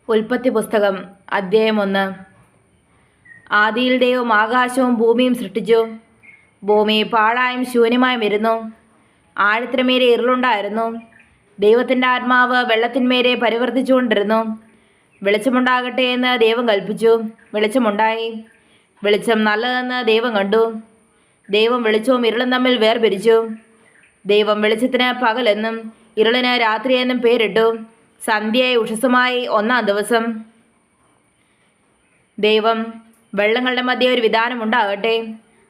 ഉൽപ്പത്തി പുസ്തകം അധ്യായം 1. ആദിയിൽ ദൈവം ആകാശവും ഭൂമിയും സൃഷ്ടിച്ചു. ഭൂമി പാഴായും ശൂന്യമായും ഇരുന്നു. ആഴത്തിനുമേരെ ഇരുളുണ്ടായിരുന്നു. ദൈവത്തിൻ്റെ ആത്മാവ് വെള്ളത്തിന്മേരെ പരിവർത്തിച്ചുകൊണ്ടിരുന്നു. വെളിച്ചമുണ്ടാകട്ടെ എന്ന് ദൈവം കൽപ്പിച്ചു. വെളിച്ചമുണ്ടായി. വെളിച്ചം നല്ലതെന്ന് ദൈവം കണ്ടു. ദൈവം വെളിച്ചവും ഇരുളും തമ്മിൽ വേർപിരിച്ചു. ദൈവം വെളിച്ചത്തിന് പകലെന്നും ഇരുളിന് രാത്രിയെന്നും പേരിട്ടു. സന്ധ്യയായി ഉഷസ്സുമായി 1-ാം ദിവസം. ദൈവം വെള്ളങ്ങളുടെ മധ്യേ ഒരു വിധാനം ഉണ്ടാകട്ടെ,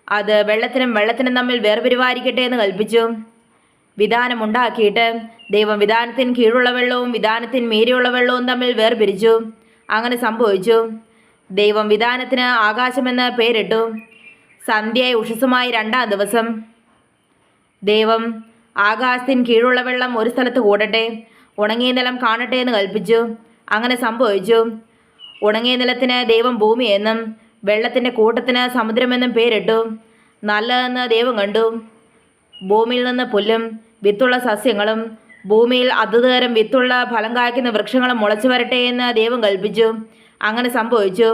അത് വെള്ളത്തിനും തമ്മിൽ വേർപിരിവായിരിക്കട്ടെ എന്ന് കൽപ്പിച്ചു. വിധാനം ഉണ്ടാക്കിയിട്ട് ദൈവം വിധാനത്തിന് കീഴുള്ള വെള്ളവും വിധാനത്തിന് മീരെയുള്ള വെള്ളവും തമ്മിൽ വേർപിരിച്ചു. അങ്ങനെ സംഭവിച്ചു. ദൈവം വിധാനത്തിന് ആകാശമെന്ന് പേരിട്ടു. സന്ധ്യയായി ഉഷസ്സുമായി 2-ാം ദിവസം. ദൈവം ആകാശത്തിന് കീഴുള്ള വെള്ളം ഒരു സ്ഥലത്ത് കൂടട്ടെ, ഉണങ്ങിയ നിലം കാണട്ടെ എന്ന് കൽപ്പിച്ചു. അങ്ങനെ സംഭവിച്ചു. ഉണങ്ങിയ നിലത്തിന് ദൈവം ഭൂമിയെന്നും വെള്ളത്തിൻ്റെ കൂട്ടത്തിന് സമുദ്രമെന്നും പേരിട്ടു. നല്ലതെന്ന് ദൈവം കണ്ടു. ഭൂമിയിൽ നിന്ന് പുല്ലും വിത്തുള്ള സസ്യങ്ങളും ഭൂമിയിൽ അതുതരം വിത്തുള്ള ഫലം കായ്ക്കുന്ന വൃക്ഷങ്ങളും മുളച്ചു വരട്ടെ എന്ന് ദൈവം കൽപ്പിച്ചു. അങ്ങനെ സംഭവിച്ചു.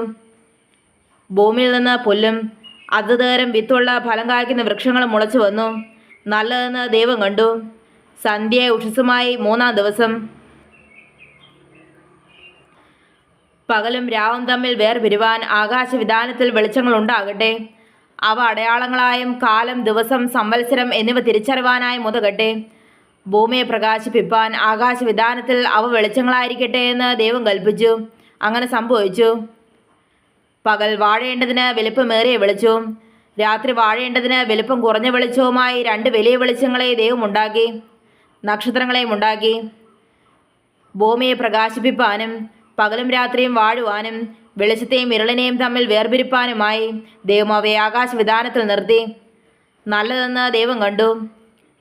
ഭൂമിയിൽ നിന്ന് പുല്ലും അതുതരം വിത്തുള്ള ഫലം കായ്ക്കുന്ന വൃക്ഷങ്ങളും മുളച്ചു വന്നു. നല്ലതെന്ന് ദൈവം കണ്ടു. സന്ധ്യയായി ഉഷസ്സുമായി 3-ാം ദിവസം. പകലും രാവും തമ്മിൽ വേർപിരിവാൻ ആകാശവിധാനത്തിൽ വെളിച്ചങ്ങൾ ഉണ്ടാകട്ടെ. അവ അടയാളങ്ങളായും കാലം, ദിവസം, സംവത്സരം എന്നിവ തിരിച്ചറിവാനായും ഉതകട്ടെ. ഭൂമിയെ പ്രകാശിപ്പിപ്പാൻ ആകാശവിധാനത്തിൽ അവ വെളിച്ചങ്ങളായിരിക്കട്ടെ എന്ന് ദൈവം കൽപ്പിച്ചു. അങ്ങനെ സംഭവിച്ചു. പകൽ വാഴേണ്ടതിന് വലിപ്പമേറിയ വെളിച്ചവും രാത്രി വാഴേണ്ടതിന് വലിപ്പം കുറഞ്ഞ വെളിച്ചവുമായി 2 വലിയ വെളിച്ചങ്ങളെ ദൈവം ഉണ്ടാക്കി. നക്ഷത്രങ്ങളെയും ഉണ്ടാക്കി. ഭൂമിയെ പ്രകാശിപ്പിപ്പാനും പകലും രാത്രിയും വാഴുവാനും വെളിച്ചത്തെയും ഇരുളിനെയും തമ്മിൽ വേർപിരിപ്പാനുമായി ദൈവം അവയെ ആകാശവിധാനത്തിൽ നിർത്തി. നല്ലതെന്ന് ദൈവം കണ്ടു.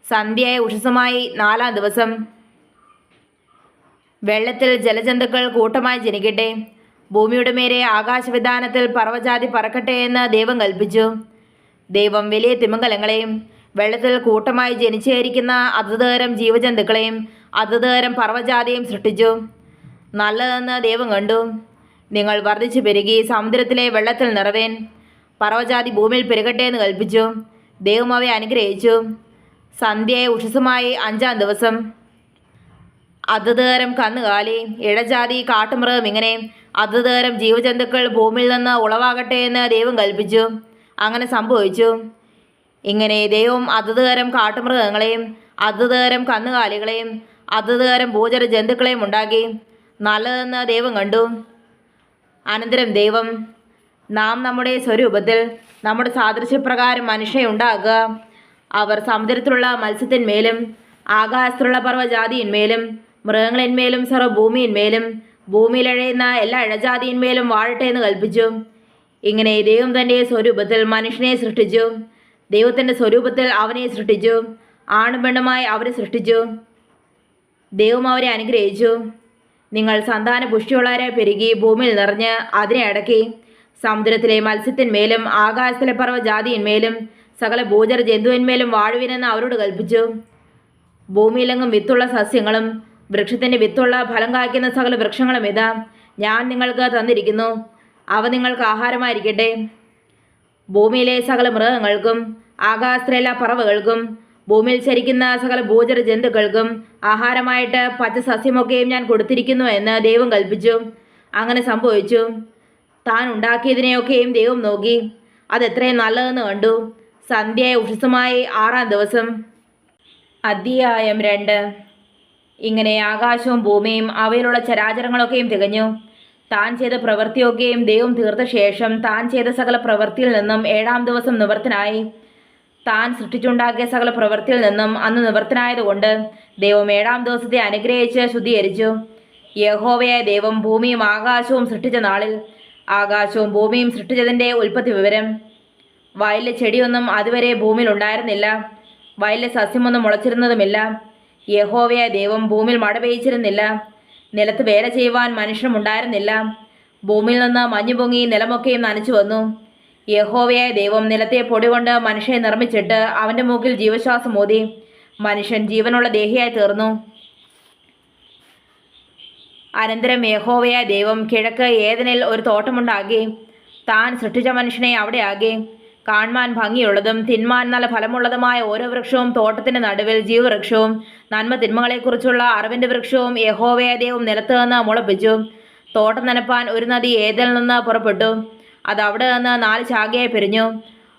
സന്ധ്യയായി ഉഷസ്സുമായി 4-ാം ദിവസം. വെള്ളത്തിൽ ജലജന്തുക്കൾ കൂട്ടമായി ജനിക്കട്ടെ. ഭൂമിയുടെ മേരെ ആകാശവിധാനത്തിൽ പറവജാതി പറക്കട്ടെ എന്ന് ദൈവം കൽപ്പിച്ചു. ദൈവം വലിയ തിമിംഗലങ്ങളെയും വെള്ളത്തിൽ കൂട്ടമായി ജനിച്ചേരിക്കുന്ന അതുതരം ജീവജന്തുക്കളെയും അതുതരം പറവജാതിയും സൃഷ്ടിച്ചു. നല്ലതെന്ന് ദൈവം കണ്ടു. നിങ്ങൾ വർദ്ധിച്ചു പെരുകി സമുദ്രത്തിലെ വെള്ളത്തിൽ നിറവേൻ. പറവജാതി ഭൂമിയിൽ പെരുകട്ടെ എന്ന് കൽപ്പിച്ചു. ദൈവം അവയെ അനുഗ്രഹിച്ചു. സന്ധ്യയായി ഉഷസ്സുമായി 5-ാം ദിവസം. അതുതരം കന്നുകാലി, ഇഴജാതി, കാട്ടുമൃഗം ഇങ്ങനെ അതുതരം ജീവജന്തുക്കൾ ഭൂമിയിൽ നിന്ന് ഉളവാകട്ടെ എന്ന് ദൈവം കൽപ്പിച്ചു. അങ്ങനെ സംഭവിച്ചു. ഇങ്ങനെ ദൈവം അതുതരം കാട്ടുമൃഗങ്ങളെയും അതുതരം കന്നുകാലികളെയും അതുതരം ഭൂചര ജന്തുക്കളെയും ഉണ്ടാക്കി. നല്ലതെന്ന് ദൈവം കണ്ടു. അനന്തരം ദൈവം, നാം നമ്മുടെ സ്വരൂപത്തിൽ നമ്മുടെ സാദൃശ്യപ്രകാരം മനുഷ്യനെ ഉണ്ടാക്കുക. അവർ സമുദ്രത്തിലുള്ള മത്സ്യത്തിന്മേലും ആകാശത്തിലുള്ള പർവ്വജാതിയിന്മേലും മൃഗങ്ങളിന്മേലും സർവ്വഭൂമിയിന്മേലും ഭൂമിയിലഴയുന്ന എല്ലാ ഇഴജാതിയിന്മേലും വാഴട്ടെ എന്ന് കൽപ്പിച്ചു. ഇങ്ങനെ ദൈവം തൻ്റെ സ്വരൂപത്തിൽ മനുഷ്യനെ സൃഷ്ടിച്ചു. ദൈവത്തിൻ്റെ സ്വരൂപത്തിൽ അവനെ സൃഷ്ടിച്ചു. ആണും പെണ്ണുമായി അവരെ സൃഷ്ടിച്ചു. ദൈവം അവരെ അനുഗ്രഹിച്ചു. നിങ്ങൾ സന്താന പുഷ്ടിയുള്ളവരെ പെരുകി ഭൂമിയിൽ നിറഞ്ഞ് അതിനെ അടക്കി. സമുദ്രത്തിലെ മത്സ്യത്തിന്മേലും ആകാശത്തിലെ പർവ്വജാതിയിന്മേലും സകല ഭൂചര ജന്തുവിന്മേലും വാഴുവിനെന്ന് അവരോട് കൽപ്പിച്ചു. ഭൂമിയിലെങ്ങും വിത്തുള്ള സസ്യങ്ങളും വൃക്ഷത്തിൻ്റെ വിത്തുള്ള ഫലം കായ്ക്കുന്ന സകല വൃക്ഷങ്ങളും ഇതാ ഞാൻ നിങ്ങൾക്ക് തന്നിരിക്കുന്നു. അവ നിങ്ങൾക്ക് ആഹാരമായിരിക്കട്ടെ. ഭൂമിയിലെ സകല മൃഗങ്ങൾക്കും ആകാശത്തിലെ എല്ലാ പറവകൾക്കും ഭൂമിയിൽ ചരിക്കുന്ന സകല ഭൂചര ജന്തുക്കൾക്കും ആഹാരമായിട്ട് പച്ച സസ്യമൊക്കെയും ഞാൻ കൊടുത്തിരിക്കുന്നു എന്ന് ദൈവം കൽപ്പിച്ചു. അങ്ങനെ സംഭവിച്ചു. താൻ ഉണ്ടാക്കിയതിനെയൊക്കെയും ദൈവം നോക്കി. അതെത്രയും നല്ലതെന്ന് കണ്ടു. സന്ധ്യയായി ഉഷസ്സുമായി 6-ാം ദിവസം. അധ്യായം 2. ഇങ്ങനെ ആകാശവും ഭൂമിയും അവയിലുള്ള ചരാചരങ്ങളൊക്കെയും തികഞ്ഞു. താൻ ചെയ്ത പ്രവൃത്തിയൊക്കെയും ദൈവം തീർത്ത ശേഷം താൻ ചെയ്ത സകല പ്രവൃത്തിയിൽ നിന്നും 7-ാം ദിവസം നിവൃത്തനായി. താൻ സൃഷ്ടിച്ചുണ്ടാക്കിയ സകല പ്രവൃത്തിയിൽ നിന്നും അന്ന് നിവൃത്തനായതുകൊണ്ട് ദൈവം 7-ാം ദിവസത്തെ അനുഗ്രഹിച്ച് ശുദ്ധീകരിച്ചു. യഹോവയായ ദൈവം ഭൂമിയും ആകാശവും സൃഷ്ടിച്ച നാളിൽ ആകാശവും ഭൂമിയും സൃഷ്ടിച്ചതിൻ്റെ ഉൽപ്പത്തി വിവരം. വയലിലെ ചെടിയൊന്നും അതുവരെ ഭൂമിയിൽ ഉണ്ടായിരുന്നില്ല. വയലിലെ സസ്യമൊന്നും മുളച്ചിരുന്നതുമില്ല. യഹോവയായ ദൈവം ഭൂമിയിൽ മഴ പെയ്ച്ചിരുന്നില്ല. നിലത്ത് വേല ചെയ്യുവാൻ മനുഷ്യനുണ്ടായിരുന്നില്ല. ഭൂമിയിൽ നിന്ന് മഞ്ഞു പൊങ്ങി നിലമൊക്കെയും നനച്ചു വന്നു. യഹോവയായ ദൈവം നിലത്തെ പൊടി കൊണ്ട് മനുഷ്യനെ നിർമ്മിച്ചിട്ട് അവൻ്റെ മൂക്കിൽ ജീവശ്വാസം ഊതി. മനുഷ്യൻ ജീവനുള്ള ദേഹിയായി തീർന്നു. അനന്തരം യഹോവയായ ദൈവം കിഴക്ക് ഏദനിൽ ഒരു തോട്ടമുണ്ടാക്കി താൻ സൃഷ്ടിച്ച മനുഷ്യനെ അവിടെ ആക്കി. കാൺമാൻ ഭംഗിയുള്ളതും തിന്മാൻ നല്ല ഫലമുള്ളതുമായ ഓരോ വൃക്ഷവും തോട്ടത്തിന്റെ നടുവിൽ ജീവവൃക്ഷവും നന്മ തിന്മകളെക്കുറിച്ചുള്ള അറിവിന്റെ വൃക്ഷവും യഹോവയായ ദൈവം നിലത്ത് നിന്ന് മുളപ്പിച്ചു. തോട്ടം നനപ്പാൻ ഒരു നദി ഏദനിൽ നിന്ന് പുറപ്പെട്ടു. അത് അവിടെ നിന്ന് 4 ശാഖയായി പിരിഞ്ഞു.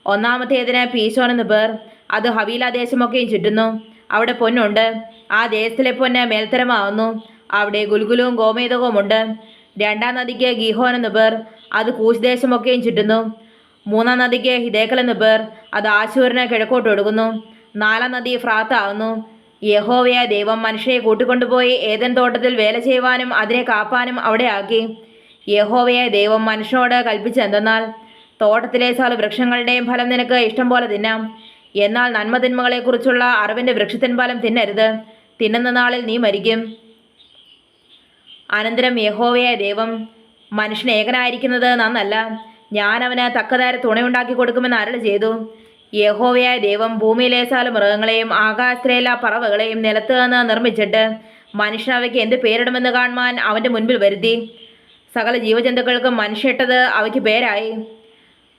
ഒന്നാമത്തേതിന് പീശോൻ എന്ന് പേർ. അത് ഹവീല ദേശമൊക്കെയും ചുറ്റുന്നു. അവിടെ പൊന്നുണ്ട്. ആ ദേശത്തിലെ പൊന്ന് മേൽത്തരമാവുന്നു. അവിടെ ഗുൽഗുലവും ഗോമേതകവും ഉണ്ട്. രണ്ടാം നദിക്ക് ഗീഹോൻ എന്ന് പേർ. അത് കൂശ് ദേശമൊക്കെയും ചുറ്റുന്നു. മൂന്നാം നദിക്ക് ഹിദേക്കൽ എന്ന് പേർ. അത് ആശൂരിന് കിഴക്കോട്ട് ഒഴുകുന്നു. നാലാം നദി ഫ്രാത്ത് ആവുന്നു. യഹോവയായ ദൈവം മനുഷ്യനെ കൂട്ടിക്കൊണ്ടുപോയി ഏദൻ തോട്ടത്തിൽ വേല ചെയ്യുവാനും അതിനെ കാപ്പാനും അവിടെ ആക്കി. യഹോവയായ ദൈവം മനുഷ്യനോട് കൽപ്പിച്ചെന്തെന്നാൽ, തോട്ടത്തിലെ സകല വൃക്ഷങ്ങളുടെയും ഫലം നിനക്ക് ഇഷ്ടം പോലെ തിന്നാം, എന്നാൽ നന്മതിന്മകളെക്കുറിച്ചുള്ള അറിവിന്റെ വൃക്ഷത്തിൻ ഫലം തിന്നരുത്. തിന്നുന്ന നാളിൽ നീ മരിക്കും. അനന്തരം യഹോവയായ ദൈവം, മനുഷ്യൻ ഏകനായിരിക്കുന്നത് നന്നല്ല, ഞാൻ അവന് തക്കതായ തുണയുണ്ടാക്കി കൊടുക്കുമെന്ന് അരുളി ചെയ്തു. യഹോവയായ ദൈവം ഭൂമിയിലെ സകല മൃഗങ്ങളെയും ആകാശത്തിലെ എല്ലാ പറവകളെയും നിലത്ത് നിന്ന് നിർമ്മിച്ചിട്ട് മനുഷ്യൻ അവയ്ക്ക് എന്ത് പേരിടുമെന്ന് കാണുവാൻ അവൻ്റെ മുൻപിൽ വരുത്തി. സകല ജീവജന്തുക്കൾക്കും മനുഷ്യട്ടത് അവയ്ക്ക് പേരായി.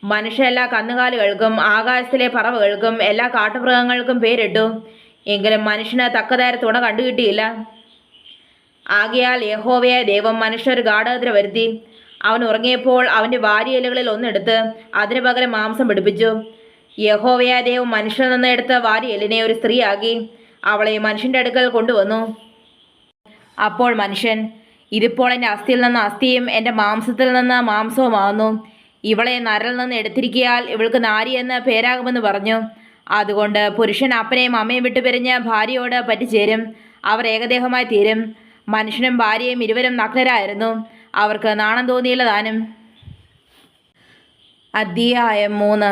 മനുഷ്യ എല്ലാ കന്നുകാലികൾക്കും ആകാശത്തിലെ പറവകൾക്കും എല്ലാ കാട്ടുമൃഗങ്ങൾക്കും പേരിട്ടു. എങ്കിലും മനുഷ്യന് തക്കതായ തുണ കണ്ടുകിട്ടിയില്ല. ആകയാൽ യഹോവയായ ദൈവം മനുഷ്യർ ഗാഢനിദ്ര വരുത്തി. അവൻ ഉറങ്ങിയപ്പോൾ അവൻ്റെ വാരിയെല്ലുകളിൽ ഒന്നെടുത്ത് അതിന് പകരം മാംസം പിടിപ്പിച്ചു. യഹോവയായ ദൈവം മനുഷ്യനിൽ നിന്ന് എടുത്ത വാരിയെല്ലിനെ ഒരു സ്ത്രീയാക്കി അവളെ മനുഷ്യൻ്റെ അടുക്കൽ കൊണ്ടുവന്നു. അപ്പോൾ മനുഷ്യൻ, ഇതിപ്പോൾ എൻ്റെ അസ്ഥിയിൽ നിന്ന് അസ്ഥിയും എൻ്റെ മാംസത്തിൽ നിന്ന് മാംസവുമാവുന്നു. ഇവളെ നരൽ നിന്ന് എടുത്തിരിക്കിയാൽ ഇവൾക്ക് നാരി എന്ന് പേരാകുമെന്ന് പറഞ്ഞു. അതുകൊണ്ട് പുരുഷൻ അപ്പനെയും അമ്മയും വിട്ടു പിരിഞ്ഞ് ഭാര്യയോട് പറ്റിച്ചേരും. അവർ ഏകദേഹമായി തീരും. മനുഷ്യനും ഭാര്യയും ഇരുവരും നഗ്നരായിരുന്നു. അവർക്ക് നാണം തോന്നിയില്ല താനും. അധ്യായം 3.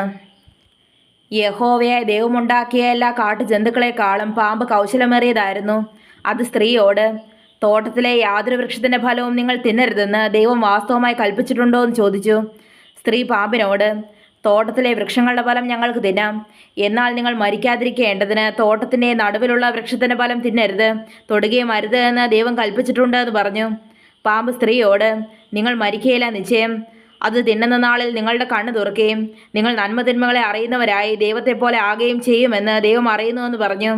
യഹോവയായ ദൈവമുണ്ടാക്കിയ എല്ലാ കാട്ടുജന്തുക്കളെക്കാളും പാമ്പ് കൗശലമേറിയതായിരുന്നു. അത് സ്ത്രീയോട്, തോട്ടത്തിലെ യാതൊരു വൃക്ഷത്തിൻ്റെ ഫലവും നിങ്ങൾ തിന്നരുതെന്ന് ദൈവം വാസ്തവമായി കൽപ്പിച്ചിട്ടുണ്ടോ എന്ന് ചോദിച്ചു. സ്ത്രീ പാമ്പിനോട്, തോട്ടത്തിലെ വൃക്ഷങ്ങളുടെ ഫലം ഞങ്ങൾക്ക് തിന്നാം, എന്നാൽ നിങ്ങൾ മരിക്കാതിരിക്കേണ്ടതിന് തോട്ടത്തിൻ്റെ നടുവിലുള്ള വൃക്ഷത്തിൻ്റെ ഫലം തിന്നരുത്, തൊടുകയും അരുത് എന്ന് ദൈവം കൽപ്പിച്ചിട്ടുണ്ട് എന്ന് പറഞ്ഞു. പാമ്പ് സ്ത്രീയോട്, നിങ്ങൾ മരിക്കുകയില്ല നിശ്ചയം. അത് തിന്നുന്ന നാളിൽ നിങ്ങളുടെ കണ്ണ് തുറക്കുകയും നിങ്ങൾ നന്മതിന്മകളെ അറിയുന്നവരായി ദൈവത്തെപ്പോലെ ആകുകയും ചെയ്യുമെന്ന് ദൈവം അറിയുന്നുവെന്ന് പറഞ്ഞു.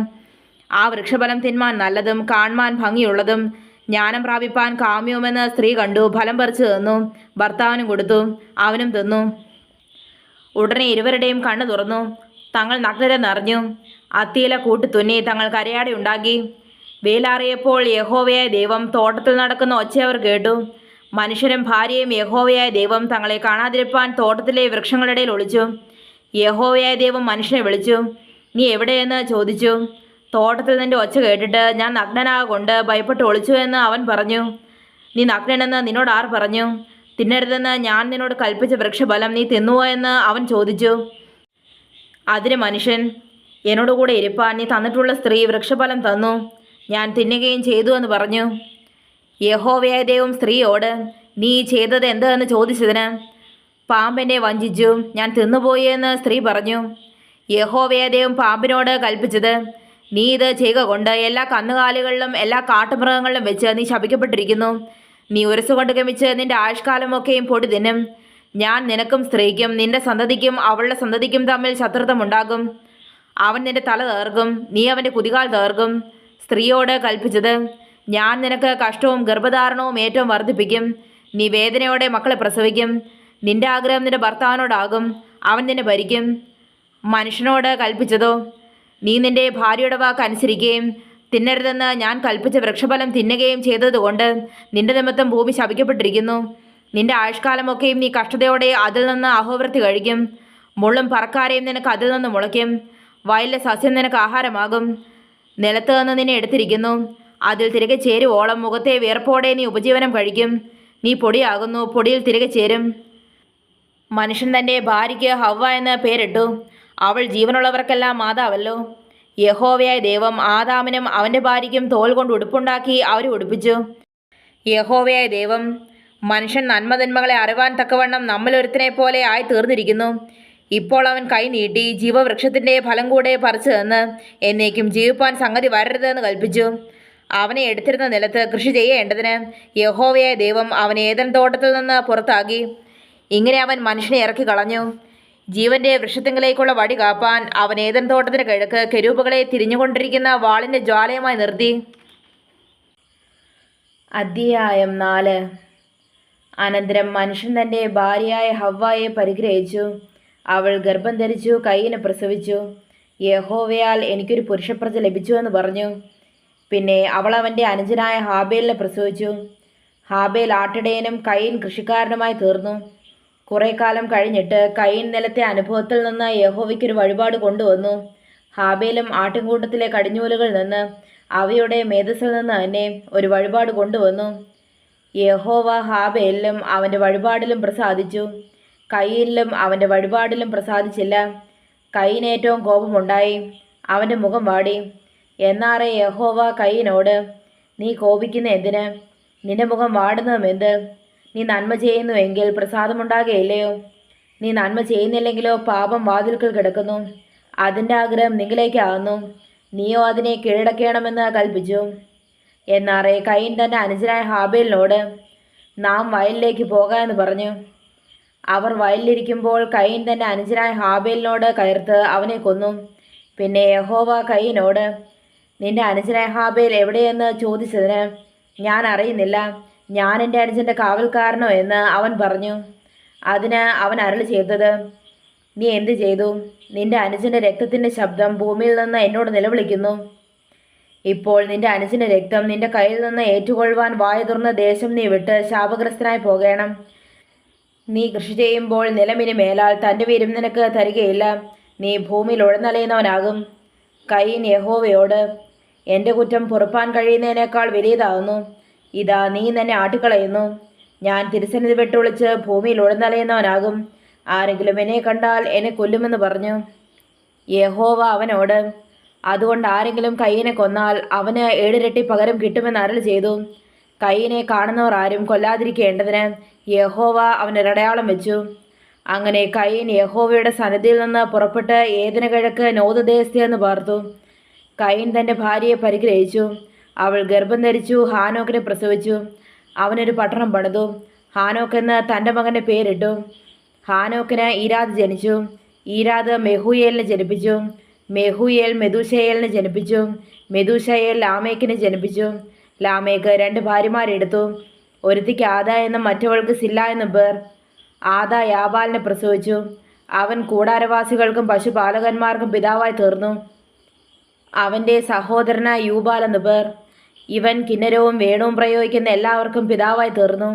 ആ വൃക്ഷഫലം തിന്മാൻ നല്ലതും കാണുവാൻ ഭംഗിയുള്ളതും ജ്ഞാനം പ്രാപിപ്പാൻ കാമ്യവുമെന്ന് സ്ത്രീ കണ്ടു. ഫലം പറിച്ചു തന്നു. ഭർത്താവിനും കൊടുത്തു. അവനും തിന്നു. ഉടനെ ഇരുവരുടെയും കണ്ണ് തുറന്നു. തങ്ങൾ നഗ്നരെന്നറിഞ്ഞു. അത്തിയില കൂട്ടിത്തുന്നി തങ്ങൾ കരയാടി ഉണ്ടാക്കി. വെയിലാറിയപ്പോൾ യഹോവയായ ദൈവം തോട്ടത്തിൽ നടക്കുന്ന ഒച്ച അവർ കേട്ടു. മനുഷ്യരും ഭാര്യയും യഹോവയായ ദൈവം തങ്ങളെ കാണാതിരിപ്പാൻ തോട്ടത്തിലെ വൃക്ഷങ്ങളുടെ ഇടയിൽ ഒളിച്ചു. യഹോവയായ ദൈവം മനുഷ്യനെ വിളിച്ചു. നീ എവിടെയെന്ന് ചോദിച്ചു. തോട്ടത്തിൽ നിന്റെ ഒച്ച കേട്ടിട്ട് ഞാൻ നഗ്നനാകൊണ്ട് ഭയപ്പെട്ട് ഒളിച്ചു എന്ന് അവൻ പറഞ്ഞു. നീ നഗ്നനെന്ന് നിന്നോട് ആർ പറഞ്ഞു? തിന്നരുതെന്ന് ഞാൻ നിന്നോട് കൽപ്പിച്ച വൃക്ഷഫലം നീ തിന്നുവോ എന്ന് അവൻ ചോദിച്ചു. അതിന് മനുഷ്യൻ, എന്നോടുകൂടെ ഇരിപ്പാൻ നീ തന്നിട്ടുള്ള സ്ത്രീ വൃക്ഷഫലം തന്നു, ഞാൻ തിന്നുകയും ചെയ്തു എന്ന് പറഞ്ഞു. യഹോവയായ ദൈവം സ്ത്രീയോട്, നീ ചെയ്തത് എന്തെന്ന് ചോദിച്ചതിന്, പാമ്പിനെ വഞ്ചിച്ചു, ഞാൻ തിന്നുപോയി എന്ന് സ്ത്രീ പറഞ്ഞു. യഹോവയായ ദൈവം പാമ്പിനോട് കൽപ്പിച്ചത്, നീ ഇത് ചെയ്യുക കൊണ്ട് എല്ലാ കന്നുകാലികളിലും എല്ലാ കാട്ടുമൃഗങ്ങളിലും വെച്ച് നീ ശപിക്കപ്പെട്ടിരിക്കുന്നു. നീ ഉരസുകൊണ്ട് ഗമിച്ച് നിന്റെ ആയുഷ്കാലമൊക്കെയും പൊടി തിന്നും. ഞാൻ നിനക്കും സ്ത്രീക്കും നിന്റെ സന്തതിക്കും അവളുടെ സന്തതിക്കും തമ്മിൽ ശത്രുത്വമുണ്ടാകും. അവൻ നിന്റെ തല തകർക്കും, നീ അവൻ്റെ കുതികാൽ തകർക്കും. സ്ത്രീയോട് കൽപ്പിച്ചത്, ഞാൻ നിനക്ക് കഷ്ടവും ഗർഭധാരണവും ഏറ്റവും വർദ്ധിപ്പിക്കും. നീ വേദനയോടെ മക്കളെ പ്രസവിക്കും. നിന്റെ ആഗ്രഹം നിന്റെ ഭർത്താവിനോടാകും, അവൻ നിന്നെ ഭരിക്കും. മനുഷ്യനോട് കൽപ്പിച്ചതോ, നീ നിന്റെ ഭാര്യയുടെ വാക്ക് അനുസരിക്കുകയും തിന്നരുതെന്ന് ഞാൻ കൽപ്പിച്ച വൃക്ഷഫലം തിന്നുകയും ചെയ്തതുകൊണ്ട് നിന്റെ നിമിത്തം ഭൂമി ശപിക്കപ്പെട്ടിരിക്കുന്നു. നിന്റെ ആയുഷ്കാലമൊക്കെയും നീ കഷ്ടതയോടെ അതിൽ നിന്ന് അഹോവൃത്തി കഴിക്കും. മുള്ളും പറക്കാരെയും നിനക്ക് അതിൽ നിന്ന് മുളയ്ക്കും. വയലിലെ സസ്യം നിനക്ക് ആഹാരമാകും. നിലത്ത് നിന്ന് നിന്നെ എടുത്തിരിക്കുന്നു, അതിൽ തിരികെ ചേരുവോളം മുഖത്തെ വിയർപ്പോടെ നീ ഉപജീവനം കഴിക്കും. നീ പൊടിയാകുന്നു, പൊടിയിൽ തിരികെ ചേരും. മനുഷ്യൻ തൻ്റെ ഭാര്യയ്ക്ക് ഹവ്വ എന്ന് പേരിട്ടു. അവൾ ജീവനുള്ളവർക്കെല്ലാം മാതാവല്ലോ. യഹോവയായ ദൈവം ആദാമിനും അവൻ്റെ ഭാര്യയ്ക്കും തോൽ കൊണ്ട് ഉടുപ്പുണ്ടാക്കി അവരെ ഉടുപ്പിച്ചു. യഹോവയായ ദൈവം, മനുഷ്യൻ നന്മതിന്മകളെ അറിവാൻ തക്കവണ്ണം നമ്മളിലൊരുത്തനെ പോലെ ആയി തീർന്നിരിക്കുന്നു. ഇപ്പോൾ അവൻ കൈ നീട്ടി ജീവവൃക്ഷത്തിൻ്റെ ഫലം കൂടെ പറിച്ചു തന്ന് എന്നേക്കും ജീവിപ്പാൻ സംഗതി വരരുതെന്ന് കൽപ്പിച്ചു. അവനെ എടുത്തിരുന്ന നിലത്ത് കൃഷി ചെയ്യേണ്ടതിന് യഹോവയായ ദൈവം അവനെ ഏദൻ തോട്ടത്തിൽ നിന്ന് പുറത്താക്കി. ഇങ്ങനെ അവൻ മനുഷ്യനെ ഇറക്കി കളഞ്ഞു. ജീവന്റെ വൃക്ഷത്തിങ്കിലേക്കുള്ള വഴി കാപ്പാൻ അവൻ ഏദൻ തോട്ടത്തിന് കിഴക്ക് കെരൂബുകളെ തിരിഞ്ഞുകൊണ്ടിരിക്കുന്ന വാളിന്റെ ജ്വാലയുമായി നിർത്തി. അധ്യായം 4. അനന്തരം മനുഷ്യൻ തൻ്റെ ഭാര്യയായ ഹവ്വായെ പരിഗ്രഹിച്ചു. അവൾ ഗർഭം ധരിച്ചു, കയീനെ പ്രസവിച്ചു. യഹോവയാൽ എനിക്കൊരു പുരുഷപ്രജ ലഭിച്ചു എന്ന് പറഞ്ഞു. പിന്നെ അവൾ അവൻ്റെ അനുജനായ ഹാബേലിനെ പ്രസവിച്ചു. ഹാബേൽ ആട്ടിടയനും കയീൻ കൃഷിക്കാരനുമായി തീർന്നു. കുറെ കാലം കഴിഞ്ഞിട്ട് കയീൻ നിലത്തെ അനുഭവത്തിൽ നിന്ന് യഹോവയ്ക്കൊരു വഴിപാട് കൊണ്ടുവന്നു. ഹാബേലും ആട്ടിൻകൂട്ടത്തിലെ കടിഞ്ഞൂലുകളിൽ നിന്ന് അവയുടെ മേധസ്സിൽ നിന്ന് തന്നെ ഒരു വഴിപാട് കൊണ്ടുവന്നു. യഹോവ ഹാബേലിലും അവൻ്റെ വഴിപാടിലും പ്രസാദിച്ചു, കയീനിലും അവൻ്റെ വഴിപാടിലും പ്രസാദിച്ചില്ല. കയീന് ഏറ്റവും കോപമുണ്ടായി, അവൻ്റെ മുഖം വാടി. എന്നാറെ യഹോവ കയീനോട്, നീ കോപിക്കുന്ന എന്തിന്? നിന്റെ മുഖം വാടുന്നതും എന്ത്? നീ നന്മ ചെയ്യുന്നുവെങ്കിൽ പ്രസാദമുണ്ടാകുകയില്ലയോ? നീ നന്മ ചെയ്യുന്നില്ലെങ്കിലോ പാപം വാതിൽക്കൽ കിടക്കുന്നു, അതിൻ്റെ ആഗ്രഹം നിങ്ങളിലേക്കാകുന്നു, നീയോ അതിനെ കീഴടക്കണമെന്ന് കൽപ്പിച്ചു. എന്നാറെ കയീൻ തൻ്റെ അനുജനായ ഹാബേലിനോട്, നാം വയലിലേക്ക് പോകാമെന്ന് പറഞ്ഞു. അവർ വയലിലിരിക്കുമ്പോൾ കയീൻ തൻ്റെ അനുജനായ ഹാബേലിനോട് കയർത്ത് അവനെ കൊന്നു. പിന്നെ യഹോവ കയീനോട്, നിന്റെ അനുജനായ ഹാബേൽ എവിടെയെന്ന് ചോദിച്ചതിന്, ഞാൻ അറിയുന്നില്ല, ഞാൻ എൻ്റെ അനുജൻ്റെ കാവൽക്കാരനോ എന്ന് അവൻ പറഞ്ഞു. അതിന് അവൻ അരുളി ചെയ്തത്, നീ എന്ത് ചെയ്തു? നിന്റെ അനുജൻ്റെ രക്തത്തിൻ്റെ ശബ്ദം ഭൂമിയിൽ നിന്ന് എന്നോട് നിലവിളിക്കുന്നു. ഇപ്പോൾ നിന്റെ അനുജൻ്റെ രക്തം നിന്റെ കയ്യിൽ നിന്ന് ഏറ്റുകൊള്ളുവാൻ വായ തുറന്ന ദേശം നീ വിട്ട് ശാപഗ്രസ്തനായി പോകണം. നീ കൃഷി ചെയ്യുമ്പോൾ നിലമിന് മേലാൽ തൻ്റെ വീര്യം നിനക്ക് തരികയില്ല, നീ ഭൂമിയിൽ ഉഴന്നലയുന്നവനാകും. കയീൻ യഹോവയോട്, എൻ്റെ കുറ്റം പൊറുപ്പാൻ കഴിയുന്നതിനേക്കാൾ വലിയതാകുന്നു. ഇതാ നീ തന്നെ ആട്ടിക്കളയുന്നു. ഞാൻ തിരുസന്നിധി വിട്ടൊളിച്ച് ഭൂമിയിൽ ഉഴന്നലയുന്നവനാകും. ആരെങ്കിലും എന്നെ കണ്ടാൽ എന്നെ കൊല്ലുമെന്ന് പറഞ്ഞു. യഹോവ അവനോട്, അതുകൊണ്ട് ആരെങ്കിലും കയീനെ കൊന്നാൽ അവന് 7 ഇരട്ടി പകരം കിട്ടുമെന്ന് അരുളി ചെയ്തു. കയീനെ കാണുന്നവർ ആരും കൊല്ലാതിരിക്കേണ്ടതിന് യഹോവ അവനൊരടയാളം വെച്ചു. അങ്ങനെ കയീൻ യഹോവയുടെ സന്നിധിയിൽ നിന്ന് പുറപ്പെട്ട് ഏദന് കിഴക്ക് നോദ് ദേശത്ത് എന്ന് പാർത്തു. കയീൻ തൻ്റെ ഭാര്യയെ പരിഗ്രഹിച്ചു. അവൾ ഗർഭം ധരിച്ചു, ഹാനോക്കിനെ പ്രസവിച്ചു. അവനൊരു പട്ടണം പണിതു, ഹാനോക്ക് എന്ന് തൻ്റെ മകൻ്റെ പേരിട്ടു. ഹാനോക്കിന് ഈരാദ് ജനിച്ചു. ഈരാദ് മെഹൂയേലിനെ ജനിപ്പിച്ചു. മെഹൂയേൽ മെതൂശയേലിനെ ജനിപ്പിച്ചു. മെതൂശയേൽ ലാമേക്കിനെ ജനിപ്പിച്ചു. ലാമേക്ക് 2 ഭാര്യമാരെടുത്തു. ഒരുത്തിക്ക് ആദ എന്നും മറ്റവൾക്ക് സില്ല എന്നും പേർ. ആദ യാബാലിനെ പ്രസവിച്ചു. അവൻ കൂടാരവാസികൾക്കും പശുപാലകന്മാർക്കും പിതാവായി തീർന്നു. അവൻ്റെ സഹോദരനായ യൂബാൽ എന്നു പേർ. ഇവൻ കിന്നരവും വേണുവും പ്രയോഗിക്കുന്ന എല്ലാവർക്കും പിതാവായി തീർന്നു.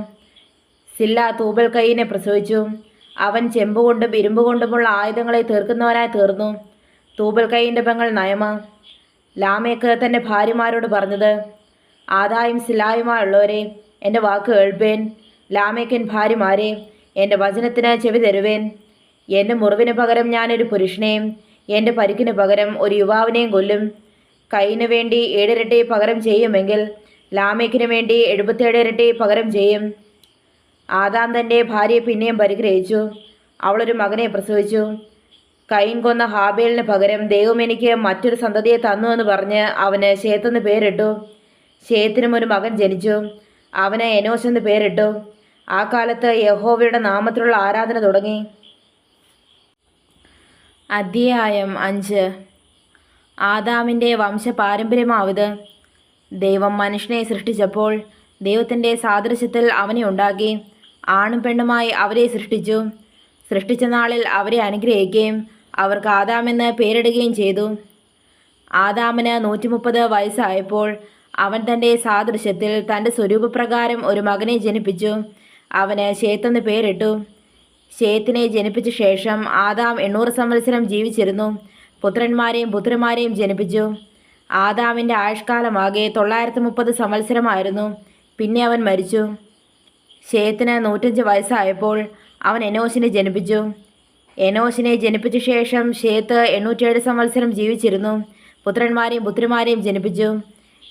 സില്ല തൂബൽ കയീനെ പ്രസവിച്ചു. അവൻ ചെമ്പുകൊണ്ടും ഇരുമ്പുകൊണ്ടുമുള്ള ആയുധങ്ങളെ തീർക്കുന്നവനായി തീർന്നു. തൂബൽ കയീൻ്റെ പെങ്ങൾ നയമ. ലാമേക്ക് തൻ്റെ ഭാര്യമാരോട് പറഞ്ഞത്, ആദായും സിലായുമായുള്ളവരെ, എൻ്റെ വാക്ക് കേൾപ്പേൻ. ലാമേക്കൻ ഭാര്യമാരെ, എൻ്റെ വചനത്തിന് ചെവി തരുവേൻ. എൻ്റെ മുറിവിന് പകരം ഞാനൊരു പുരുഷനെയും എൻ്റെ പരിക്കിന് പകരം ഒരു യുവാവിനെയും കൊല്ലും. കയീന് വേണ്ടി 7 ഇരട്ടി പകരം ചെയ്യുമെങ്കിൽ ലാമേക്കിന് വേണ്ടി 77 ഇരട്ടി പകരം ചെയ്യും. ആദാം തൻ്റെ ഭാര്യയെ പിന്നെയും പരിഗ്രഹിച്ചു. അവളൊരു മകനെ പ്രസവിച്ചു. കയീൻ കൊന്ന ഹാബേലിന് പകരം ദൈവം എനിക്ക് മറ്റൊരു സന്തതിയെ തന്നു എന്ന് പറഞ്ഞ് അവന് ശേത്തെന്ന് പേരിട്ടു. ശേത്തിനും ഒരു മകൻ ജനിച്ചു. അവന് എനോശ് എന്ന് പേരിട്ടു. ആ കാലത്ത് യഹോവയുടെ നാമത്തിലുള്ള ആരാധന തുടങ്ങി. അധ്യായം 5. ആദാമിൻ്റെ വംശപാരമ്പര്യമാവിത്. ദൈവം മനുഷ്യനെ സൃഷ്ടിച്ചപ്പോൾ ദൈവത്തിൻ്റെ സാദൃശ്യത്തിൽ അവനെ ഉണ്ടാക്കി, ആണും പെണ്ണുമായി അവരെ സൃഷ്ടിച്ചു. സൃഷ്ടിച്ച നാളിൽ അവരെ അനുഗ്രഹിക്കുകയും അവർക്ക് ആദാമെന്ന് പേരിടുകയും ചെയ്തു. ആദാമിന് 130 വയസ്സായപ്പോൾ അവൻ തൻ്റെ സാദൃശ്യത്തിൽ തൻ്റെ സ്വരൂപപ്രകാരം ഒരു മകനെ ജനിപ്പിച്ചു. അവന് ശേത്തെന്ന് പേരിട്ടു. ശേത്തിനെ ജനിപ്പിച്ച ശേഷം ആദാം 800 സംവത്സരം ജീവിച്ചിരുന്നു. പുത്രന്മാരെയും പുത്രിമാരെയും ജനിപ്പിച്ചു. ആദാമിൻ്റെ ആയുഷ്കാലമാകെ 930 സംവത്സരമായിരുന്നു. പിന്നെ അവൻ മരിച്ചു. ശേത്തിന് 105 വയസ്സായപ്പോൾ അവൻ എനോശിനെ ജനിപ്പിച്ചു. എനോശിനെ ജനിപ്പിച്ച ശേഷം ശേത്ത് 807 സംവത്സരം ജീവിച്ചിരുന്നു. പുത്രന്മാരെയും പുത്രിമാരെയും ജനിപ്പിച്ചു.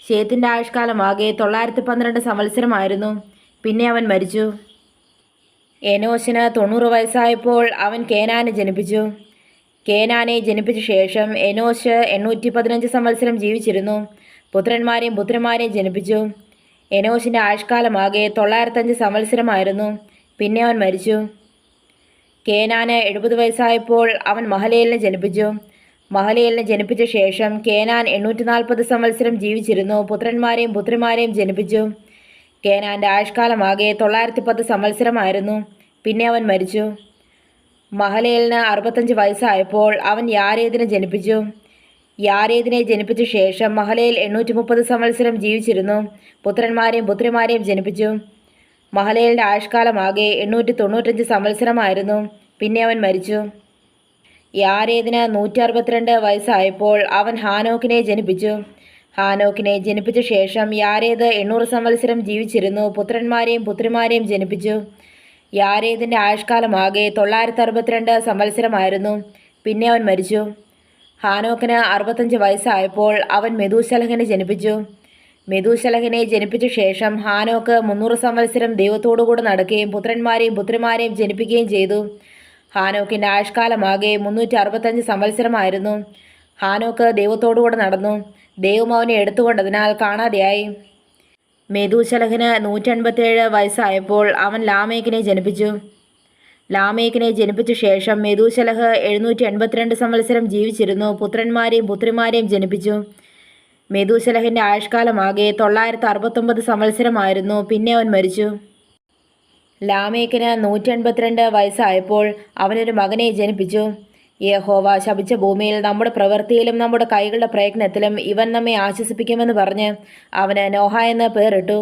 ശേത്തിൻ്റെ ആയുഷ്കാലമാകെ 912 സംവത്സരമായിരുന്നു. പിന്നെ അവൻ മരിച്ചു. എനോശിന് 90 വയസ്സായപ്പോൾ അവൻ കേനാനെ ജനിപ്പിച്ചു. കേനാനെ ജനിപ്പിച്ച ശേഷം എനോശ് 815 സംവത്സരം ജീവിച്ചിരുന്നു. പുത്രന്മാരെയും പുത്രിമാരെയും ജനിപ്പിച്ചു. എനോഷിൻ്റെ ആയുഷ്കാലമാകെ 905 സംവത്സരമായിരുന്നു. പിന്നെ അവൻ മരിച്ചു. കേനാന് 70 വയസ്സായപ്പോൾ അവൻ മഹലയേലിനെ ജനിപ്പിച്ചു. മഹലയേലിനെ ജനിപ്പിച്ച ശേഷം കേനാൻ 840 സംവത്സരം ജീവിച്ചിരുന്നു. പുത്രന്മാരെയും പുത്രിമാരെയും ജനിപ്പിച്ചു. കേനാൻ്റെ ആയുഷ്കാലമാകെ 910 സംവത്സരമായിരുന്നു. പിന്നെ അവൻ മരിച്ചു. മഹലയേലിന് 65 വയസ്സായപ്പോൾ അവൻ യാരേദിനെ ജനിപ്പിച്ചു. യാരേദിനെ ജനിപ്പിച്ച ശേഷം മഹലയേൽ 830 സംവത്സരം ജീവിച്ചിരുന്നു. പുത്രന്മാരെയും പുത്രിമാരെയും ജനിപ്പിച്ചു. മഹലയേലിൻ്റെ ആയുഷ്കാലമാകെ 895 സംവത്സരമായിരുന്നു. പിന്നെ അവൻ മരിച്ചു. യാരേദിന് 162 വയസ്സായപ്പോൾ അവൻ ഹാനോക്കിനെ ജനിപ്പിച്ചു. ഹാനോക്കിനെ ജനിപ്പിച്ച ശേഷം യാരേദ് 800 സംവത്സരം ജീവിച്ചിരുന്നു. പുത്രന്മാരെയും പുത്രിമാരെയും ജനിപ്പിച്ചു. യാരേദിൻ്റെ ആയുഷ്കാലമാകെ 962 സംവത്സരമായിരുന്നു. പിന്നെ അവൻ മരിച്ചു. ഹാനോക്കിന് 65 വയസ്സായപ്പോൾ അവൻ മെതൂശലഹിനെ ജനിപ്പിച്ചു. മെതൂശലഹിനെ ജനിപ്പിച്ച ശേഷം ഹാനോക്ക് 300 സംവത്സരം ദൈവത്തോടുകൂടെ നടക്കുകയും പുത്രന്മാരെയും പുത്രിമാരെയും ജനിപ്പിക്കുകയും ചെയ്തു. ഹാനോക്കിൻ്റെ ആയുഷ്കാലമാകെ 365 സംവത്സരമായിരുന്നു. ഹാനോക്ക് ദൈവത്തോടുകൂടെ നടന്നു. ദൈവം അവനെ എടുത്തുകൊണ്ടതിനാൽ കാണാതെയായി. മെതൂശലഹിന് 187 വയസ്സായപ്പോൾ അവൻ ലാമേക്കിനെ ജനിപ്പിച്ചു. ലാമേക്കിനെ ജനിപ്പിച്ച ശേഷം മെതൂശലഹ് 782 സംവത്സരം ജീവിച്ചിരുന്നു. പുത്രന്മാരെയും പുത്രിമാരെയും ജനിപ്പിച്ചു. മെതൂശലഹിൻ്റെ ആയുഷ്കാലമാകെ 969 സംവത്സരമായിരുന്നു. പിന്നെ അവൻ മരിച്ചു. ലാമേക്കിന് 182 വയസ്സായപ്പോൾ അവനൊരു മകനെ ജനിപ്പിച്ചു. യഹോവ ശപിച്ച ഭൂമിയിൽ നമ്മുടെ പ്രവൃത്തിയിലും നമ്മുടെ കൈകളുടെ പ്രയത്നത്തിലും ഇവൻ നമ്മെ ആശ്വസിപ്പിക്കുമെന്ന് പറഞ്ഞ് അവന് നോഹ എന്ന് പേരിട്ടു.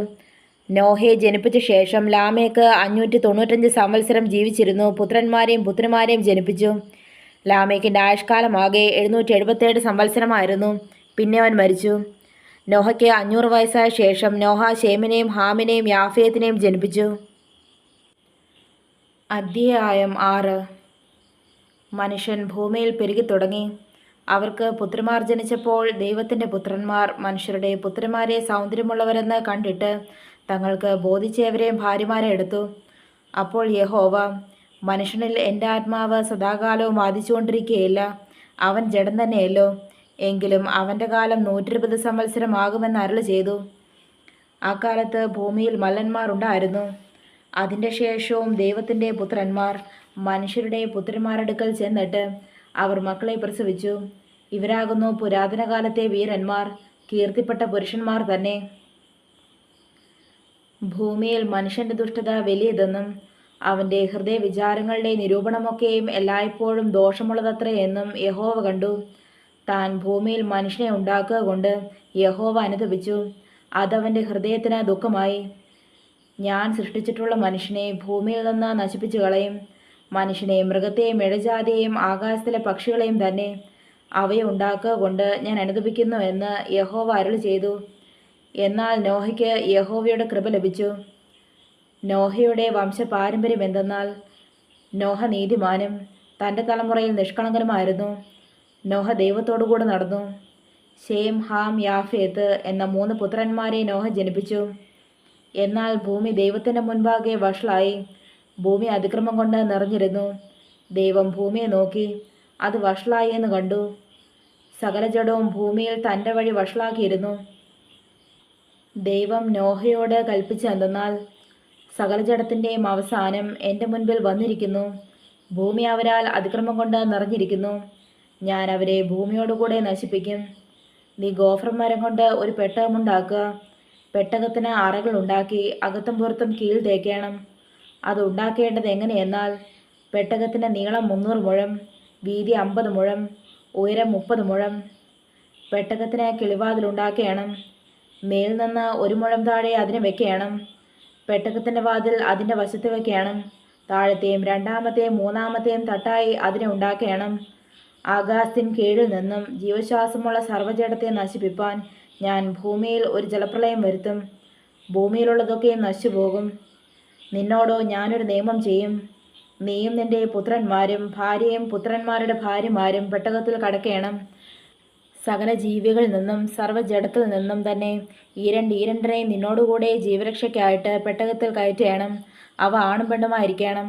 നോഹയെ ജനിപ്പിച്ച ശേഷം ലാമേക്ക് 595 സംവത്സരം ജീവിച്ചിരുന്നു. പുത്രന്മാരെയും പുത്രിമാരെയും ജനിപ്പിച്ചു. ലാമേക്കിൻ്റെ ആയുഷ്കാലമാകെ 777 സംവത്സരമായിരുന്നു. പിന്നെ അവൻ മരിച്ചു. നോഹയ്ക്ക് 500 വയസ്സായ ശേഷം നോഹ ശേമിനെയും ഹാമിനെയും യാഫേത്തിനെയും ജനിപ്പിച്ചു. അധ്യായം 6. മനുഷ്യൻ ഭൂമിയിൽ പെരുകിത്തുടങ്ങി. അവർക്ക് പുത്രിമാർ ജനിച്ചപ്പോൾ ദൈവത്തിൻ്റെ പുത്രന്മാർ മനുഷ്യരുടെ പുത്രിമാരെ സൗന്ദര്യമുള്ളവരെന്ന് കണ്ടിട്ട് തങ്ങൾക്ക് ബോധിച്ചവരെയും ഭാര്യമാരെ എടുത്തു. അപ്പോൾ യഹോവ, മനുഷ്യനിൽ എൻ്റെ ആത്മാവ് സദാകാലവും വാദിച്ചുകൊണ്ടിരിക്കുകയില്ല. അവൻ ജഡം തന്നെയല്ലോ. എങ്കിലും അവൻ്റെ കാലം 120 സംവത്സരമാകുമെന്ന് അരുളി ചെയ്തു. ആ കാലത്ത് ഭൂമിയിൽ മല്ലന്മാർ ഉണ്ടായിരുന്നു. അതിൻ്റെ ശേഷവും ദൈവത്തിൻ്റെ പുത്രന്മാർ മനുഷ്യരുടെ പുത്രിമാരടുക്കൽ ചെന്നിട്ട് അവർ മക്കളെ പ്രസവിച്ചു. ഇവരാകുന്നു പുരാതന കാലത്തെ വീരന്മാർ, കീർത്തിപ്പെട്ട പുരുഷന്മാർ തന്നെ. ഭൂമിയിൽ മനുഷ്യൻ്റെ ദുഷ്ടത വലിയതെന്നും അവൻ്റെ ഹൃദയവിചാരങ്ങളുടെ നിരൂപണമൊക്കെയും എല്ലായ്പ്പോഴും ദോഷമുള്ളതത്രേ എന്നും യഹോവ കണ്ടു. താൻ ഭൂമിയിൽ മനുഷ്യനെ ഉണ്ടാക്കുക കൊണ്ട് യഹോവ അനുതപിച്ചു. അതവൻ്റെ ഹൃദയത്തിന് ദുഃഖമായി. ഞാൻ സൃഷ്ടിച്ചിട്ടുള്ള മനുഷ്യനെ ഭൂമിയിൽ നിന്ന് നശിപ്പിച്ചു കളയും. മനുഷ്യനെയും മൃഗത്തെയും ഇഴജാതിയെയും ആകാശത്തിലെ പക്ഷികളെയും തന്നെ അവയെ ഉണ്ടാക്കുക കൊണ്ട് ഞാൻ അനുതപിക്കുന്നു എന്ന് യഹോവ അരുളി ചെയ്തു. എന്നാൽ നോഹയ്ക്ക് യഹോവയുടെ കൃപ ലഭിച്ചു. നോഹയുടെ വംശപാരമ്പര്യം എന്തെന്നാൽ നോഹ നീതിമാനും തൻ്റെ തലമുറയിൽ നിഷ്കളങ്കനുമായിരുന്നു. നോഹ ദൈവത്തോടുകൂടെ നടന്നു. ശേം, ഹാം, യാഫേത്ത് എന്ന 3 പുത്രന്മാരെ നോഹ ജനിപ്പിച്ചു. എന്നാൽ ഭൂമി ദൈവത്തിൻ്റെ മുൻപാകെ വഷളായി. ഭൂമി അതിക്രമം കൊണ്ട് നിറഞ്ഞിരുന്നു. ദൈവം ഭൂമിയെ നോക്കി, അത് വഷളായി എന്ന് കണ്ടു. സകല ജഡവും ഭൂമിയിൽ തൻ്റെ വഴി വഷളാക്കിയിരുന്നു. ദൈവം നോഹയോട് കൽപ്പിച്ചെന്തെന്നാൽ, സകല ജഡത്തിൻ്റെയും അവസാനം എൻ്റെ മുൻപിൽ വന്നിരിക്കുന്നു. ഭൂമി അവരാൽ അതിക്രമം കൊണ്ട് നിറഞ്ഞിരിക്കുന്നു. ഞാൻ അവരെ ഭൂമിയോടുകൂടെ നശിപ്പിക്കും. നീ ഗോഫ്രം മരം കൊണ്ട് ഒരു പെട്ടകമുണ്ടാക്കുക. പെട്ടകത്തിന് അറകൾ ഉണ്ടാക്കി അകത്തും പുറത്തും കീൽ തേക്കണം. അത് ഉണ്ടാക്കേണ്ടത് എങ്ങനെയെന്നാൽ, പെട്ടകത്തിൻ്റെ നീളം 300 മുഴം, വീതി 50 മുഴം, ഉയരം 30 മുഴം. പെട്ടകത്തിന് കിളിവാതിലുണ്ടാക്കണം. മേൽ നിന്ന് 1 മുഴം താഴെ അതിനെ വെക്കണം. പെട്ടകത്തിൻ്റെ വാതിൽ അതിൻ്റെ വശത്ത് വെക്കണം. താഴത്തെയും രണ്ടാമത്തെയും മൂന്നാമത്തെയും തട്ടായി അതിനെ ഉണ്ടാക്കണം. ആകാശത്തിൻ കീഴിൽ നിന്നും ജീവശ്വാസമുള്ള സർവ്വജഡത്തെ നശിപ്പിപ്പാൻ ഞാൻ ഭൂമിയിൽ ഒരു ജലപ്രളയം വരുത്തും. ഭൂമിയിലുള്ളതൊക്കെയും നശിച്ചുപോകും. നിന്നോടോ ഞാനൊരു നിയമം ചെയ്യും. നീയും നിൻ്റെ പുത്രന്മാരും ഭാര്യയും പുത്രന്മാരുടെ ഭാര്യമാരും പെട്ടകത്തിൽ കടക്കണം. സകല ജീവികളിൽ നിന്നും സർവ്വജഡത്തിൽ നിന്നും തന്നെ ഈരണ്ടരെയും നിന്നോടുകൂടെ ജീവരക്ഷയ്ക്കായിട്ട് പെട്ടകത്തിൽ കയറ്റണം. അവ ആണും പെണ്ണുമായിരിക്കണം.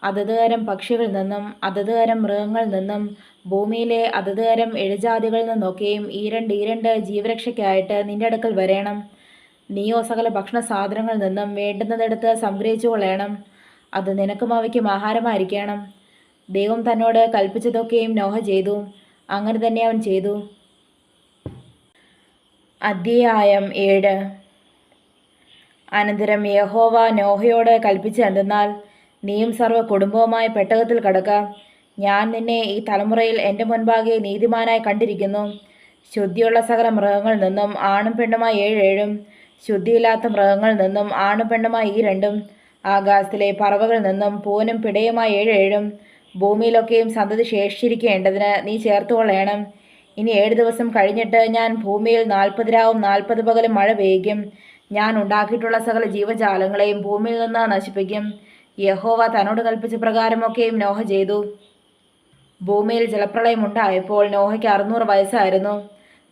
അതത് തരം പക്ഷികളിൽ നിന്നും അതത് തരം മൃഗങ്ങളിൽ നിന്നും ഭൂമിയിലെ അതതുതരം ഇഴജാതികളിൽ നിന്നൊക്കെയും ഈരണ്ട് ജീവരക്ഷയ്ക്കായിട്ട് നിന്റെ അടുക്കൽ വരേണം. നീയോ സകല ഭക്ഷണ സാധനങ്ങളിൽ നിന്നും വേണ്ടുന്നതെടുത്ത് സംഗ്രഹിച്ചു കൊള്ളേണം. അത് നിനക്കും അവയ്ക്കും ആഹാരമായിരിക്കണം. ദൈവം തന്നോട് കൽപ്പിച്ചതൊക്കെയും നോഹ ചെയ്തു. അങ്ങനെ തന്നെ അവൻ ചെയ്തു. അധ്യായം 7. അനന്തരം യഹോവ നോഹയോട് കൽപ്പിച്ചതെന്തെന്നാൽ, നീയും സർവ്വ കുടുംബവുമായി പെട്ടകത്തിൽ കടക്ക. ഞാൻ നിന്നെ ഈ തലമുറയിൽ എൻ്റെ മുൻപാകെ നീതിമാനായി കണ്ടിരിക്കുന്നു. ശുദ്ധിയുള്ള സകല മൃഗങ്ങളിൽ നിന്നും ആണും പെണ്ണുമായി 7 ശുദ്ധിയില്ലാത്ത മൃഗങ്ങളിൽ നിന്നും ആണും പെണ്ണുമായി ഈ 2 ആകാശത്തിലെ പറവകളിൽ നിന്നും പൂവനും പിടയുമായി 7 ഭൂമിയിലൊക്കെയും സന്തതി ശേഷിച്ചിരിക്കേണ്ടതിന് നീ ചേർത്തുകൊള്ളേണം. ഇനി 7 ദിവസം കഴിഞ്ഞിട്ട് ഞാൻ ഭൂമിയിൽ 40 രാവും 40 പകലും മഴ പെയ്യിക്കും. ഞാൻ ഉണ്ടാക്കിയിട്ടുള്ള സകല ജീവജാലങ്ങളെയും ഭൂമിയിൽ നിന്ന് നശിപ്പിക്കും. യഹോവ തന്നോട് കൽപ്പിച്ച പ്രകാരമൊക്കെയും നോഹ ചെയ്തു. ഭൂമിയിൽ ജലപ്രളയം ഉണ്ടായപ്പോൾ നോഹയ്ക്ക് 600 വയസ്സായിരുന്നു.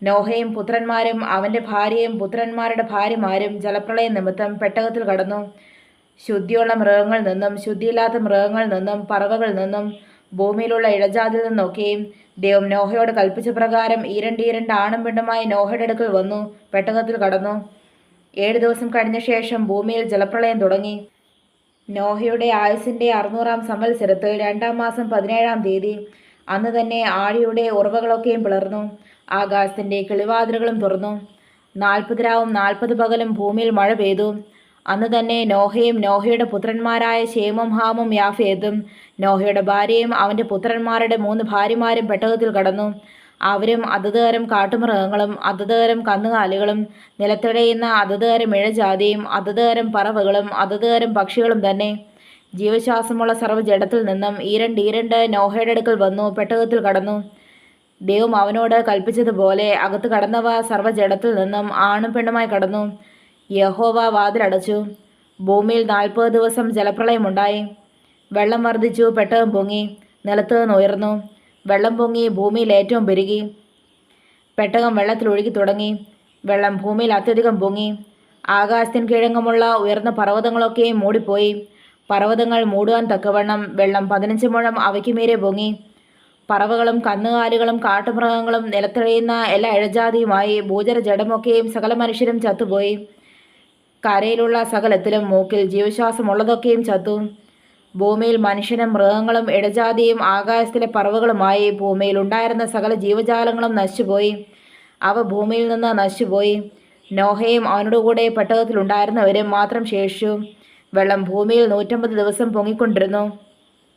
നോഹയും പുത്രന്മാരും അവൻ്റെ ഭാര്യയും പുത്രന്മാരുടെ ഭാര്യമാരും ജലപ്രളയം നിമിത്തം പെട്ടകത്തിൽ കടന്നു. ശുദ്ധിയുള്ള മൃഗങ്ങളിൽ നിന്നും ശുദ്ധിയില്ലാത്ത മൃഗങ്ങളിൽ നിന്നും പറവകളിൽ നിന്നും ഭൂമിയിലുള്ള ഇഴജാതിയിൽ നിന്നൊക്കെയും ദൈവം നോഹയോട് കൽപ്പിച്ച പ്രകാരം ഈരണ്ട് ആണും പെണ്ണുമായി നോഹയുടെ അടുക്കൽ വന്നു പെട്ടകത്തിൽ കടന്നു. 7 ദിവസം കഴിഞ്ഞ ശേഷം ഭൂമിയിൽ ജലപ്രളയം തുടങ്ങി. നോഹയുടെ ആയുസിൻ്റെ 600-ാം സംവത്സരത്തിൽ 2-ാം മാസം 17-ാം തീയതി അന്ന് തന്നെ ആഴിയുടെ ഉറവകളൊക്കെയും പിളർന്നു. ആകാശത്തിൻ്റെ കിളിവാതിലുകളും തുറന്നു. 40 രാവും 40 പകലും ഭൂമിയിൽ മഴ പെയ്തു. അന്ന് തന്നെ നോഹയും നോഹയുടെ പുത്രന്മാരായ ശേമും ഹാമും യാഫേത്തും നോഹയുടെ ഭാര്യയും അവൻ്റെ പുത്രന്മാരുടെ 3 ഭാര്യമാരും പെട്ടകത്തിൽ കടന്നു. അവരും അതതുതരം കാട്ടുമൃഗങ്ങളും അതതുതരം കന്നുകാലികളും നിലത്തിഴയുന്ന അതതുതരം ഇഴജാതിയും അതതുതരം പറവകളും അതതുതരം പക്ഷികളും തന്നെ. ജീവശ്വാസമുള്ള സർവ്വജഡത്തിൽ നിന്നും ഈരണ്ട് നോഹയുടെ അടുക്കൽ വന്നു പെട്ടകത്തിൽ കടന്നു. ദൈവം അവനോട് കൽപ്പിച്ചതുപോലെ അകത്ത് കടന്നവ സർവ്വജഡത്തിൽ നിന്നും ആണും പെണ്ണുമായി കടന്നു. യഹോവ വാതിലടച്ചു. ഭൂമിയിൽ 40 ദിവസം ജലപ്രളയമുണ്ടായി. വെള്ളം വർദ്ധിച്ചു, പെട്ടകം പൊങ്ങി, നിലത്ത് നിന്ന് ഉയർന്നു. വെള്ളം പൊങ്ങി ഭൂമിയിൽ ഏറ്റവും പെരുകി. പെട്ടകം വെള്ളത്തിൽ ഒഴുകി തുടങ്ങി. വെള്ളം ഭൂമിയിൽ അത്യധികം പൊങ്ങി. ആകാശത്തിന് കിഴങ്ങുമുള്ള ഉയർന്ന പർവ്വതങ്ങളൊക്കെയും മൂടിപ്പോയി. പർവ്വതങ്ങൾ മൂടുവാൻ തക്കവണ്ണം വെള്ളം 15 മുഴം അവയ്ക്ക് മീരെ പൊങ്ങി. പറവകളും കന്നുകാലികളും കാട്ടുമൃഗങ്ങളും നിലത്തിഴയുന്ന എല്ലാ ഇഴജാതിയുമായി ഭൂചര ജഡമൊക്കെയും സകല മനുഷ്യരും ചത്തുപോയി. കരയിലുള്ള സകലത്തിലും മൂക്കിൽ ജീവശ്വാസമുള്ളതൊക്കെയും ചത്തു. ഭൂമിയിൽ മനുഷ്യനും മൃഗങ്ങളും ഇഴജാതിയും ആകാശത്തിലെ പറവകളുമായി ഭൂമിയിൽ ഉണ്ടായിരുന്ന സകല ജീവജാലങ്ങളും നശിച്ചുപോയി. അവ ഭൂമിയിൽ നിന്ന് നശിച്ചുപോയി. നോഹയും അവനോടുകൂടെ പെട്ടകത്തിലുണ്ടായിരുന്നവരും മാത്രം ശേഷിച്ചു. വെള്ളം ഭൂമിയിൽ 150 ദിവസം പൊങ്ങിക്കൊണ്ടിരുന്നു.